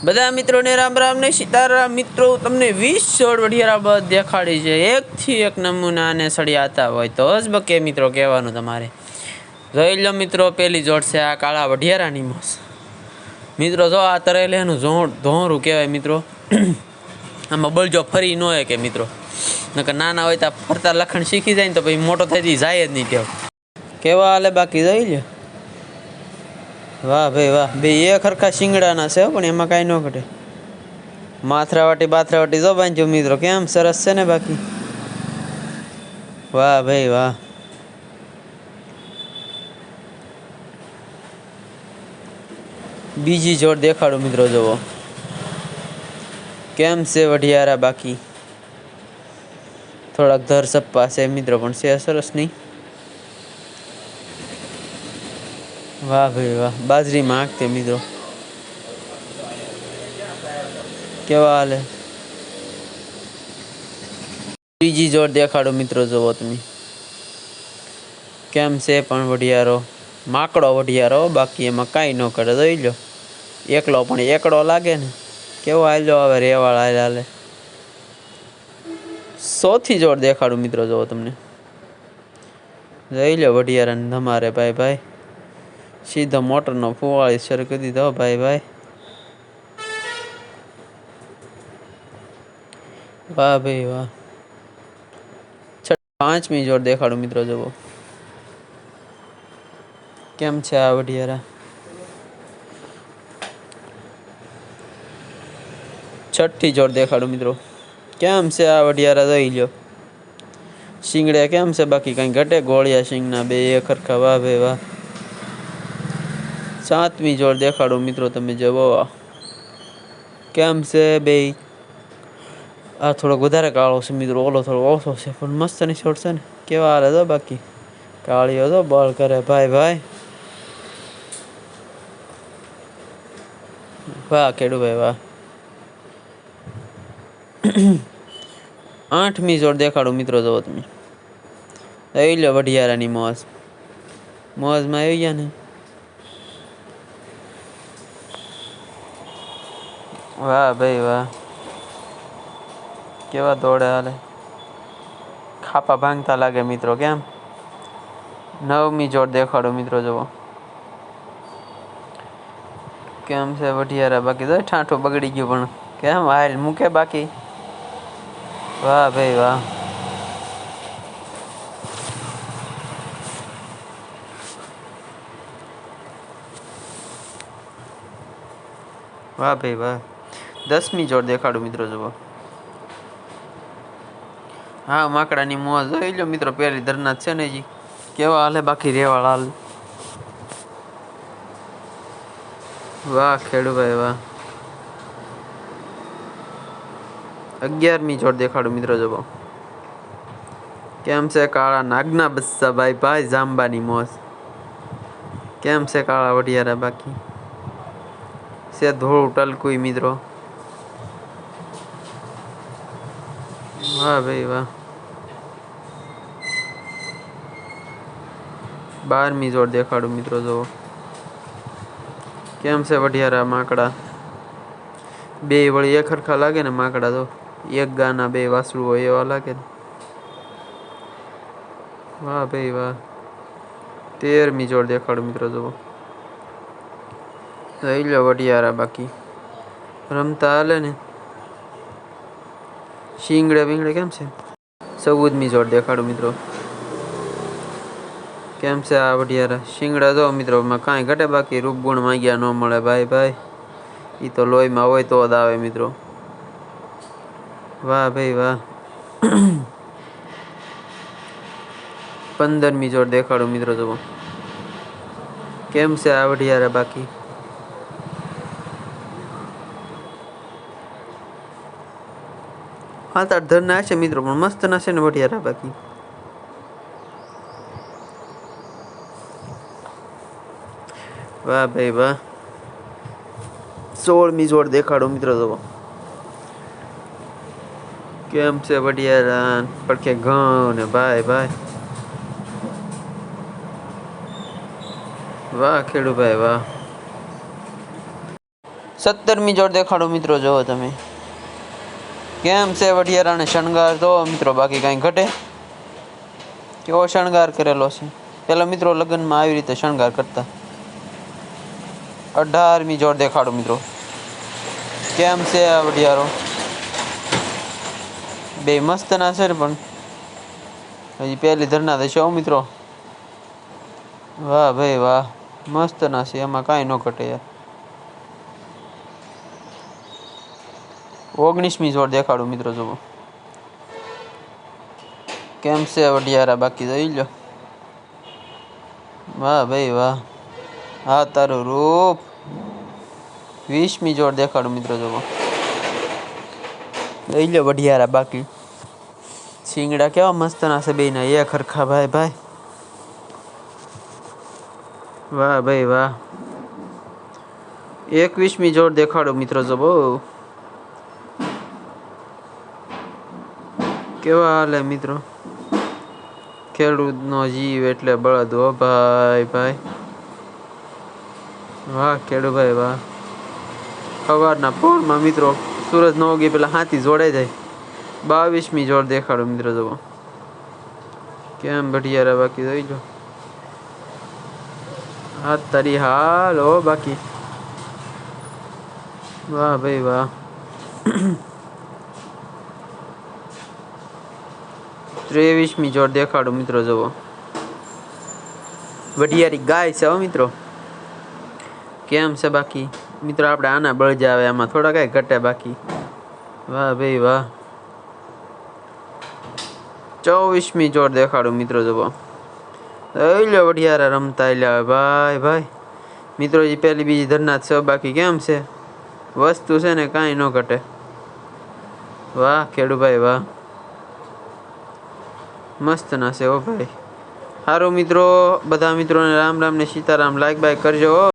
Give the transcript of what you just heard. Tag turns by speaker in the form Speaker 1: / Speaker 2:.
Speaker 1: બધા મિત્રોને રામ રામ ને સીતારામ। મિત્રો તમને 20 છોડ વઢિયારા બધ દેખાડી છે, એકથી એક નમૂના અને સળિયાતા હોય તો જ બકે મિત્રો કહેવાનું તમારે। જોઈ લો મિત્રો, પેલી જોડ છે આ કાળા વઢિયારાની મોસ। મિત્રો જો આ તરેલેનું ધોરું કહેવાય મિત્રો। આમાં બળજો ફરી ન હોય કે મિત્રો, નકર નાના હોય તો ફરતા લખણ શીખી જાય ને તો પછી મોટો થઈ જાય જ નહીં ટેવ। કેવા હાલે બાકી જોઈ લે। વાહ ભાઈ વાહ, બે એક હરખા શિંગડાના છે પણ એમાં કાંઈ ન ઘટે। બાથરાવાટી જો બાંધ્યો મિત્રો, કેમ સરસ છે ને બાકી। વાહ ભાઈ વાહ। બીજી જોડ દેખાડો મિત્રો, જોવો કેમ છે વઢિયારા બાકી। થોડાક ધર સપ્પા છે મિત્રો, પણ છે સરસ નહીં। વાહ ભાઈ વાહ, બાજરીમાં આંખતે મિત્રો, કેવા હાલે। બીજી જોડ દેખાડો મિત્રો, જોવો તમે કેમ છે પણ વઢિયારો। માકડો વઢિયારો, બાકી એમાં કાંઈ ન કરે। જોઈ લો એકલો પણ એકડો લાગે ને, કેવો હાલ્યો હવે રેવાળ હાલે। ચોથી જોડ દેખાડું મિત્રો, જોવો તમને જોઈ લો વઢિયારાને તમારે ભાઈ ભાઈ, સીધો મોટરનો ફુવાળી શરૂ કરી દીધો ભાઈ ભાઈ। વાહ ભાઈ વાહ। પાંચમી જોડ દેખાડું મિત્રો, જોવો કેમ છે આ વઢિયારા। છઠ્ઠી જોડ દેખાડું મિત્રો, કેમ છે આ વઢિયારા। જોઈ લો શિંગડે કેમ છે બાકી, કાંઈ ઘટે ગોળિયા શિંગના બે એક હરખા। વાહ ભાઈ વાહ। સાતમી જોડ દેખાડું મિત્રો, તમે જુઓ કેમ છે બે। આ થોડોક વધારે કાળો છે મિત્રો, ઓલો થોડો ઓછો છે, પણ મસ્ત ની છોડ છે ને, કેવા હાલે તો બાકી। કાળીઓ તો બળ કરે ભાઈ ભાઈ। વાહ ખેડૂભાઈ વાહ। આઠમી જોડ દેખાડું મિત્રો, જોવો તમે જોઈ લો વઢિયારાની મોજ। મોજમાં આવી ગયા ને। વાહ ભાઈ વાહ, કેવા દોડે હાલે, ખાપા ભાંગતા લાગે મિત્રો કેમ। નવમી જોડ દેખાડો મિત્રો, જુઓ કેમ છે વઢિયારા બાકી। તો ઠાઠું બગડી ગયું પણ કેમ હાલ મૂકે બાકી। વાહ ભાઈ વાહ। વાહ ભાઈ વાહ। 10મી જોડ દેખાડું મિત્રો, જુઓ હા માકડાની મોજ જોઈ લો મિત્રો, પેલી ધરના છે ને જી, કેવા હાલે બાકી રેવાળ હાલ। વાહ ખેડૂભાઈ વાહ। 11મી જોડ દેખાડું મિત્રો, જુઓ કેમ છે કાળા નાગના બસ્સા ભાઈ ભાઈ, જાંબાની મોજ। કેમ છે કાળા વઢિયારા બાકી, છે ધોળું ટલકુઈ મિત્રો। વાહ ભાઈ વાહ। 12મી જોડ દેખાડું મિત્રો, જુઓ કેમ છે વઢિયારા માકડા। બે વળી એક હરખા લાગે ને માકડા, તો એક ગાના બે વાસળું હોય એવા લાગે ને। વાહ ભાઈ વાહ। 13મી જોડ દેખાડું મિત્રો, જુઓ જોઈ લો વઢિયારા બાકી, રમતા હાલે ને। શિંગડે બીંગડે કેમ છે। 14મી જોડ દેખાડું મિત્રો, કેમ છે આ વઢિયારા। શિંગડા જો મિત્રો, કાંઈ ઘટે બાકી, રૂપગુણ માંગ્યા ન મળે ભાઈ ભાઈ, એ તો લોહીમાં હોય તો જ આવે મિત્રો। વાહ ભાઈ વાહ। 15મી જોડ દેખાડું મિત્રો, જુઓ કેમ છે આ વઢિયારા બાકી। હા તાર ધરના હશે મિત્રો, પણ મસ્ત ના છે ને વઢિયારા બાકી। વાહ ભાઈ વાહ। 16મી જોડ દેખાડો મિત્રો, જુઓ કેમ છે વઢિયારા, પડખે ઘઉં ને ભાઈ ભાઈ। વાહ ખેડૂભાઈ વાહ। 17મી જોડ દેખાડો મિત્રો, જોવો તમે કેમ છે વઢિયારાને શણગાર તો મિત્રો, બાકી કાંઈ ઘટે. કેવો શણગાર કરેલો છે. પેલા મિત્રો લગ્નમાં આવી રીતે શણગાર કરતા. 18મી જોડ દેખાડો મિત્રો, કેમ છે આ વઢિયારો. બે મસ્ત ના છે પણ હજી પહેલી ધરના થશે મિત્રો. વાહ ભાઈ વાહ, મસ્ત ના છે, એમાં કાંઈ ન ઘટે યાર. 19મી જોડ દેખાડો મિત્રો, જુઓ કેમ છે વઢિયારા, બાકી જોઈ લો. વાહ ભાઈ વાહ, હા તારું રૂપ. 20મી જોડ દેખાડો મિત્રો, જુઓ જોઈ લો વઢિયારા. બાકી શિંગડા કેવા મસ્ત ના છે બેયના, એક હરખા ભાઈ ભાઈ. વાહ ભાઈ વાહ. 21મી જોડ દેખાડો મિત્રો, જુઓ કેવા હાલે મિત્રો. ખેડૂતનો જીવ એટલે બળદ હો ભાઈ ભાઈ. વાહ ખેડૂભાઈ વાહ. સવારના પોરમાં મિત્રો, સૂરજ ન ઉગે પેલા હાથી જોડાઈ જાય. 22મી જોડ દેખાડો મિત્રો, જુઓ કેમ વઢિયારા, બાકી જોઈ લો. હા તારી હાલ હો બાકી. વાહ ભાઈ વાહ. 23મી જોડ દેખાડો મિત્રો, જુઓ વઢિયારી ગાય છે હો મિત્રો. કેમ છે બાકી મિત્રો, આપણે આના બળજા આવે, આમાં થોડા કાંઈ ઘટે બાકી. વાહ ભાઈ વાહ. 24મી જોડ દેખાડો મિત્રો, જુઓ જોઈ લો વઢિયારા રમતા લ્યા ભાઈ ભાઈ. મિત્રો જે પહેલી બીજી ધરના છે, બાકી કેમ છે વસ્તુ છે ને કાંઈ ન ઘટે. વાહ ખેડૂભાઈ વાહ, મસ્ત ના છે ઓ ભાઈ. સારું મિત્રો, બધા મિત્રોને રામ રામ ને સીતારામ. લાઈક બાઈક કરજો.